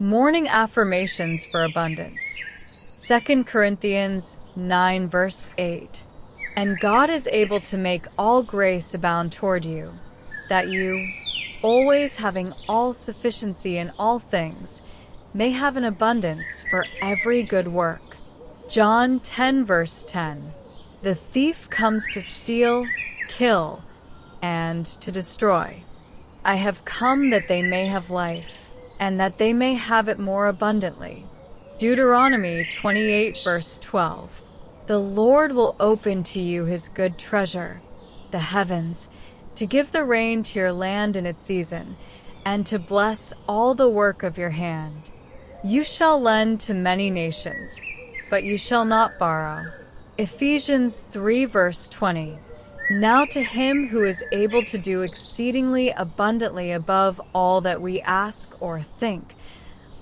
Morning affirmations for abundance. 2 Corinthians 9 verse 8. And God is able to make all grace abound toward you, that you, always having all sufficiency in all things, may have an abundance for every good work. John 10 verse 10. The thief comes to steal, kill, and to destroy. I have come that they may have life, and that they may have it more abundantly. Deuteronomy 28 verse 12. The Lord will open to you his good treasure, the heavens, to give the rain to your land in its season, and to bless all the work of your hand. You shall lend to many nations, but you shall not borrow. Ephesians 3 verse 20. Now to him who is able to do exceedingly abundantly above all that we ask or think,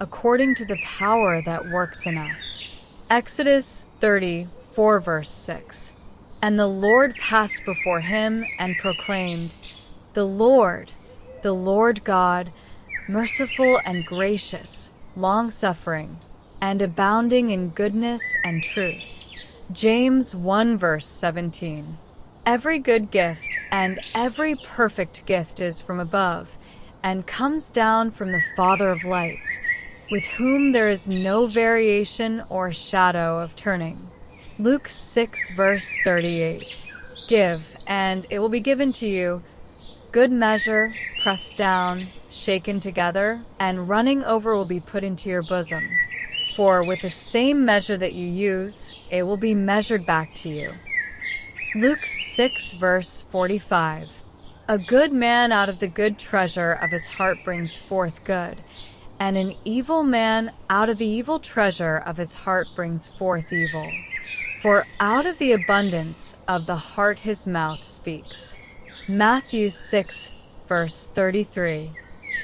according to the power that works in us. Exodus 34 verse 6. And the Lord passed before him and proclaimed, the Lord God, merciful and gracious, long-suffering, and abounding in goodness and truth. James 1 verse 17. Every good gift and every perfect gift is from above, and comes down from the Father of lights, with whom there is no variation or shadow of turning. Luke 6 verse 38. Give, and it will be given to you, good measure, pressed down, shaken together, and running over will be put into your bosom. For with the same measure that you use, it will be measured back to you. Luke 6 verse 45. A good man out of the good treasure of his heart brings forth good, and an evil man out of the evil treasure of his heart brings forth evil. For out of the abundance of the heart his mouth speaks. Matthew 6 verse 33.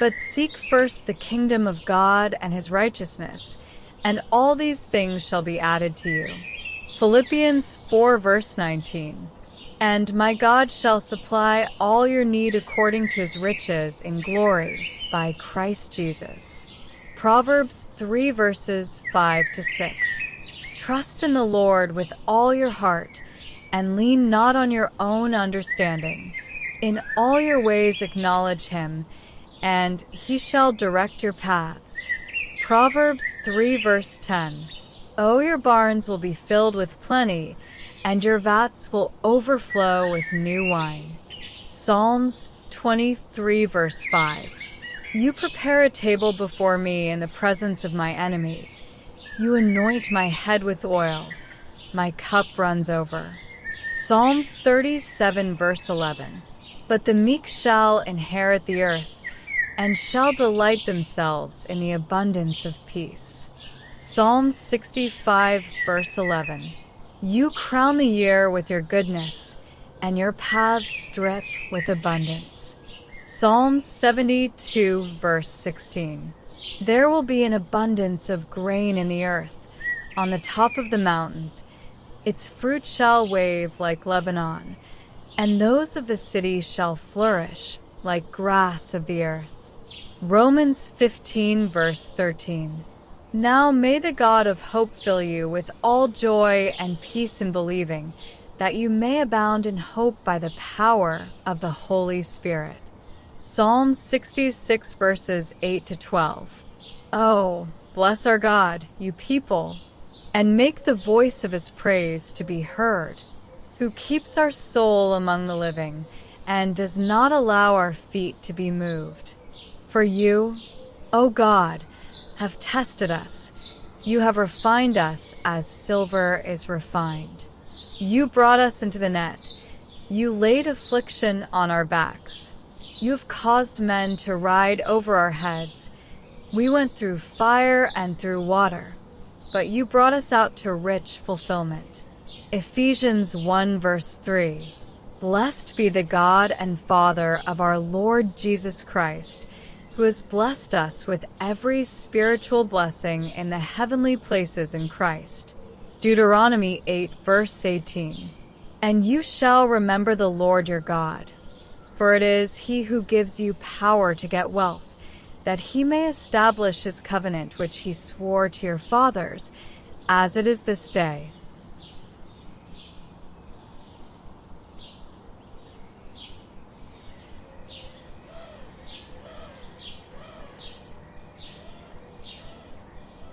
But seek first the kingdom of God and his righteousness, and all these things shall be added to you. Philippians 4 verse 19. And my God shall supply all your need according to his riches in glory by Christ Jesus. Proverbs 3 verses 5 to 6. Trust in the Lord with all your heart, and lean not on your own understanding. In all your ways acknowledge him, and he shall direct your paths. Proverbs 3 verse 10. Oh, your barns will be filled with plenty, and your vats will overflow with new wine. Psalms 23 verse 5. You prepare a table before me in the presence of my enemies. You anoint my head with oil. My cup runs over. Psalms 37 verse 11. But the meek shall inherit the earth, and shall delight themselves in the abundance of peace. Psalm 65 verse 11. You crown the year with your goodness, and your paths drip with abundance. Psalm 72 verse 16. There will be an abundance of grain in the earth, on the top of the mountains. Its fruit shall wave like Lebanon, and those of the city shall flourish like grass of the earth. Romans 15 verse 13. Now may the God of hope fill you with all joy and peace in believing, that you may abound in hope by the power of the Holy Spirit. Psalm 66 verses 8 to 12. Oh, bless our God, you people, and make the voice of his praise to be heard, who keeps our soul among the living, and does not allow our feet to be moved. For you, O God, have tested us. You have refined us as silver is refined. You brought us into the net. You laid affliction on our backs. You have caused men to ride over our heads. We went through fire and through water, but you brought us out to rich fulfillment. Ephesians 1 verse 3. Blessed be the God and Father of our Lord Jesus Christ, who has blessed us with every spiritual blessing in the heavenly places in Christ. Deuteronomy 8 verse 18. And you shall remember the Lord your God, for it is he who gives you power to get wealth, that he may establish his covenant which he swore to your fathers, as it is this day.